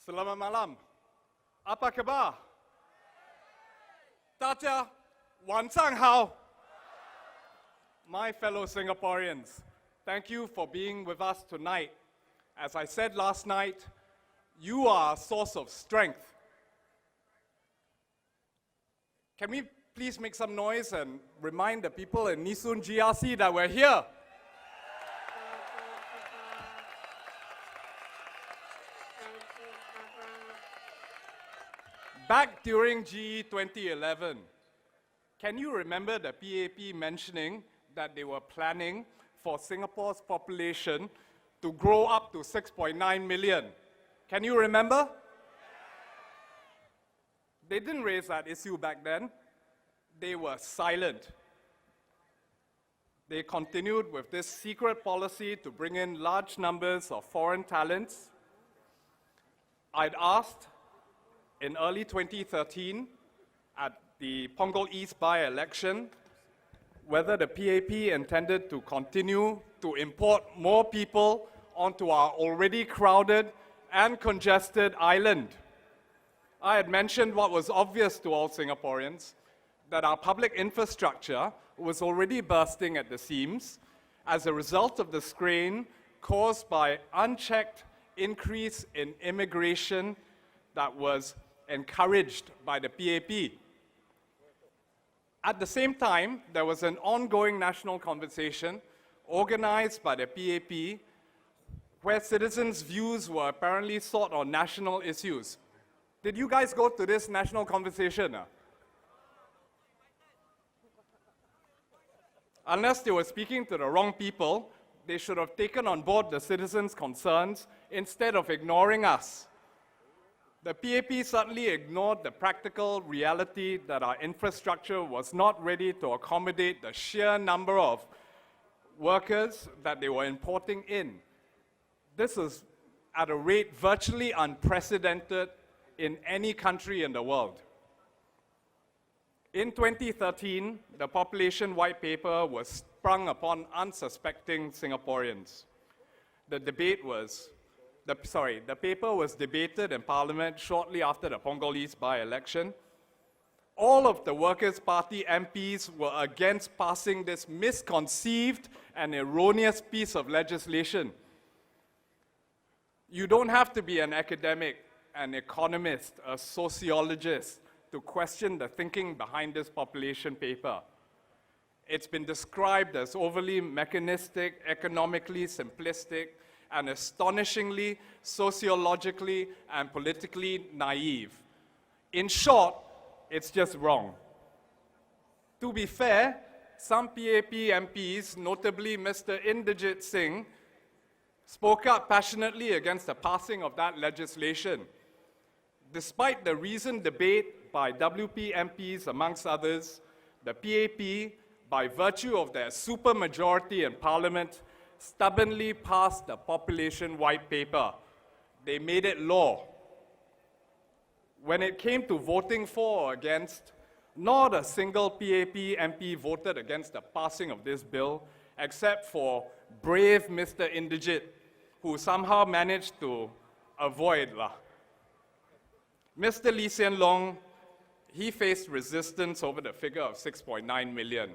Selamat malam. Apa kabar? Daja, wansang hao. My fellow Singaporeans, thank you for being with us tonight. As I said last night, you are a source of strength. Can we please make some noise and remind the people in Yishun GRC that we're here? Back during GE2011, can you remember the PAP mentioning that they were planning for Singapore's population to grow up to 6.9 million? Can you remember? They didn't raise that issue back then. They were silent. They continued with this secret policy to bring in large numbers of foreign talents. I'd asked in early 2013 at the Punggol East by-election whether the PAP intended to continue to import more people onto our already crowded and congested island. I had mentioned what was obvious to all Singaporeans, that our public infrastructure was already bursting at the seams as a result of the strain caused by unchecked increase in immigration that was encouraged by the PAP. At the same time, there was an ongoing national conversation organized by the PAP where citizens' views were apparently sought on national issues. Did you guys go to this national conversation? Unless they were speaking to the wrong people, they should have taken on board the citizens' concerns instead of ignoring us. The PAP certainly ignored the practical reality that our infrastructure was not ready to accommodate the sheer number of workers that they were importing in. This is at a rate virtually unprecedented in any country in the world. In 2013, the population white paper was sprung upon unsuspecting Singaporeans. The paper was debated in Parliament shortly after the Punggol East by-election. All of the Workers' Party MPs were against passing this misconceived and erroneous piece of legislation. You don't have to be an academic, an economist, a sociologist to question the thinking behind this population paper. It's been described as overly mechanistic, economically simplistic, and astonishingly sociologically and politically naive. In short, it's just wrong. To be fair, some PAP MPs, notably Mr. Inderjit Singh, spoke up passionately against the passing of that legislation. Despite the recent debate by WP MPs, amongst others, the PAP, by virtue of their supermajority in Parliament, stubbornly passed the population white paper. They made it law. When it came to voting for or against, not a single PAP MP voted against the passing of this bill, except for brave Mr. Inderjit, who somehow managed to avoid. Mr. Lee Hsien Loong, he faced resistance over the figure of 6.9 million.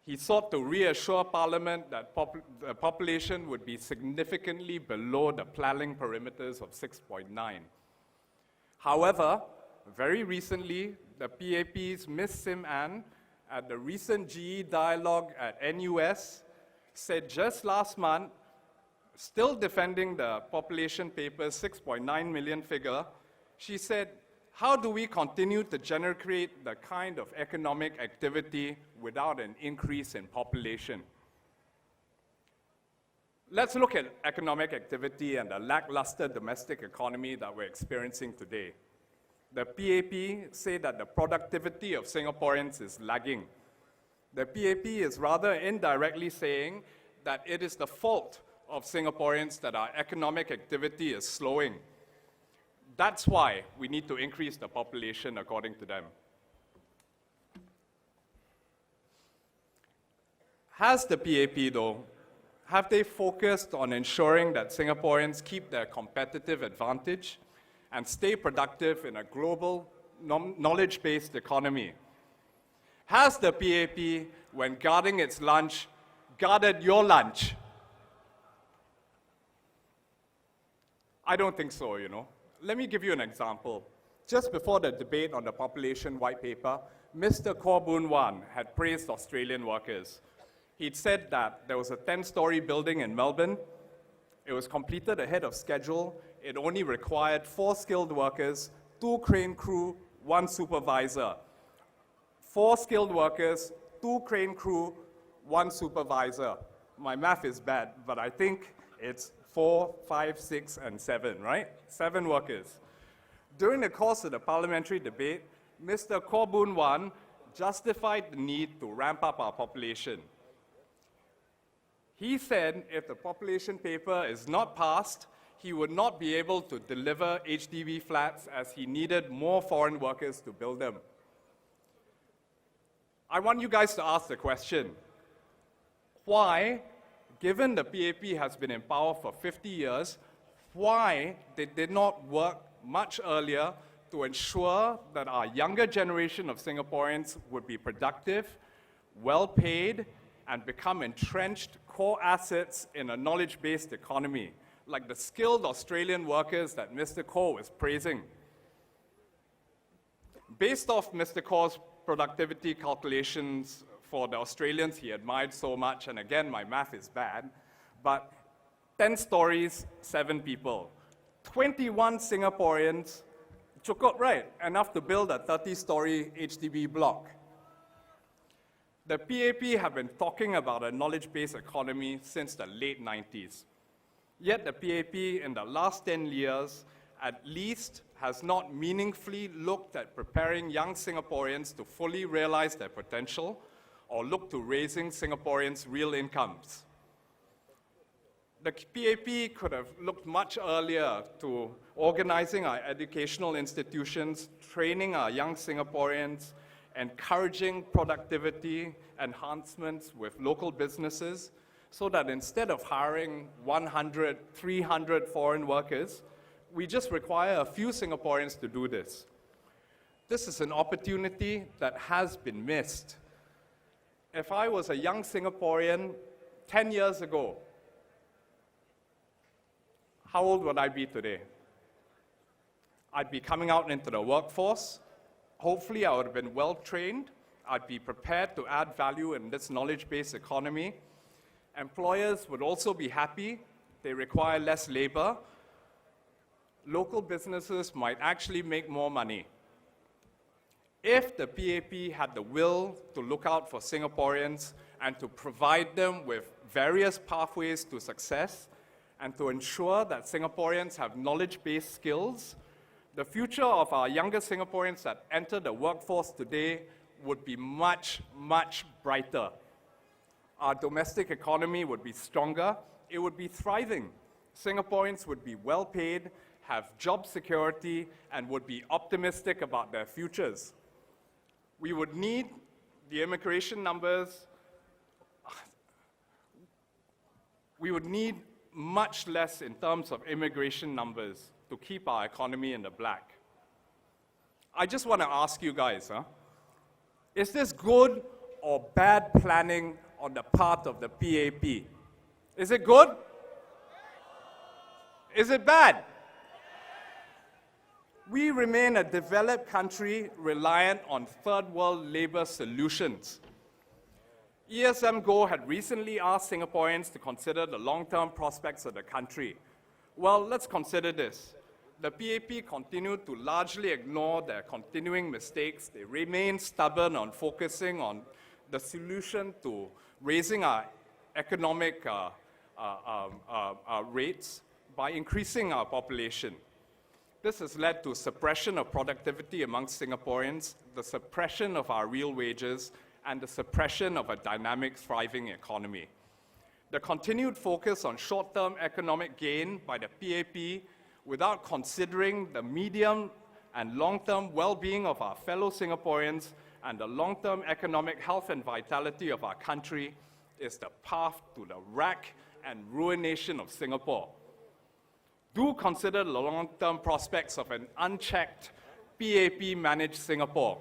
He sought to reassure Parliament that the population would be significantly below the planning parameters of 6.9. However, very recently, the PAP's Ms. Sim Ann, at the recent GE dialogue at NUS, said just last month, still defending the population paper's 6.9 million figure, she said, how do we continue to generate the kind of economic activity without an increase in population? Let's look at economic activity and the lackluster domestic economy that we're experiencing today. The PAP say that the productivity of Singaporeans is lagging. The PAP is rather indirectly saying that it is the fault of Singaporeans that our economic activity is slowing. That's why we need to increase the population, according to them. Has the PAP, though, Have they focused on ensuring that Singaporeans keep their competitive advantage and stay productive in a global, knowledge-based economy? Has the PAP, when guarding its lunch, guarded your lunch? I don't think so, you know. Let me give you an example. Just before the debate on the population white paper, Mr. Khaw Boon Wan had praised Australian workers. He'd said that there was a 10-story building in Melbourne. It was completed ahead of schedule. It only required 4 skilled workers, 2 crane crew, 1 supervisor. 4 skilled workers, 2 crane crew, 1 supervisor. My math is bad, but I think it's 4, 5, 6, and 7, right? 7 workers. During the course of the parliamentary debate, Mr. Khaw Boon Wan justified the need to ramp up our population. He said if the population paper is not passed, he would not be able to deliver HDB flats as he needed more foreign workers to build them. I want you guys to ask the question, why, given the PAP has been in power for 50 years, why they did not work much earlier to ensure that our younger generation of Singaporeans would be productive, well paid, and become entrenched core assets in a knowledge-based economy, like the skilled Australian workers that Mr. Khaw was praising. Based off Mr. Khaw's productivity calculations for the Australians he admired so much, and again, my math is bad, but 10 stories, 7 people. 21 Singaporeans, cukup, right? Enough to build a 30-story HDB block. The PAP have been talking about a knowledge-based economy since the late 90s. Yet the PAP in the last 10 years at least has not meaningfully looked at preparing young Singaporeans to fully realize their potential or look to raising Singaporeans' real incomes. The PAP could have looked much earlier to organizing our educational institutions, training our young Singaporeans, encouraging productivity enhancements with local businesses, so that instead of hiring 100, 300 foreign workers, we just require a few Singaporeans to do this. This is an opportunity that has been missed. If I was a young Singaporean 10 years ago, how old would I be today? I'd be coming out into the workforce. Hopefully, I would have been well-trained. I'd be prepared to add value in this knowledge-based economy. Employers would also be happy. They require less labor. Local businesses might actually make more money. If the PAP had the will to look out for Singaporeans and to provide them with various pathways to success and to ensure that Singaporeans have knowledge-based skills, the future of our younger Singaporeans that enter the workforce today would be much, much brighter. Our domestic economy would be stronger, it would be thriving. Singaporeans would be well paid, have job security, and would be optimistic about their futures. We would need the immigration numbers, we would need much less in terms of immigration numbers to keep our economy in the black. I just want to ask you guys, is this good or bad planning on the part of the PAP? Is it good? Is it bad? We remain a developed country reliant on third world labor solutions. ESM Go had recently asked Singaporeans to consider the long-term prospects of the country. Well, let's consider this. The PAP continued to largely ignore their continuing mistakes. They remain stubborn on focusing on the solution to raising our economic rates by increasing our population. This has led to suppression of productivity amongst Singaporeans, the suppression of our real wages, and the suppression of a dynamic, thriving economy. The continued focus on short-term economic gain by the PAP without considering the medium and long-term well-being of our fellow Singaporeans and the long-term economic health and vitality of our country is the path to the wreck and ruination of Singapore. Do consider the long-term prospects of an unchecked PAP-managed Singapore.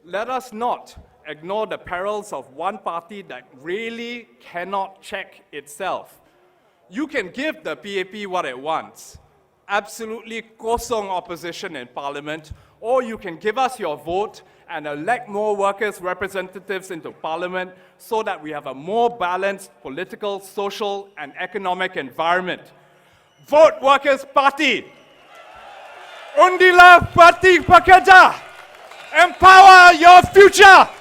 Let us not ignore the perils of one party that really cannot check itself. You can give the PAP what it wants, absolutely kosong opposition in Parliament, or you can give us your vote and elect more workers' representatives into Parliament so that we have a more balanced political, social, and economic environment. Vote Workers' Party! Undilah Parti Pekerja! Empower your future!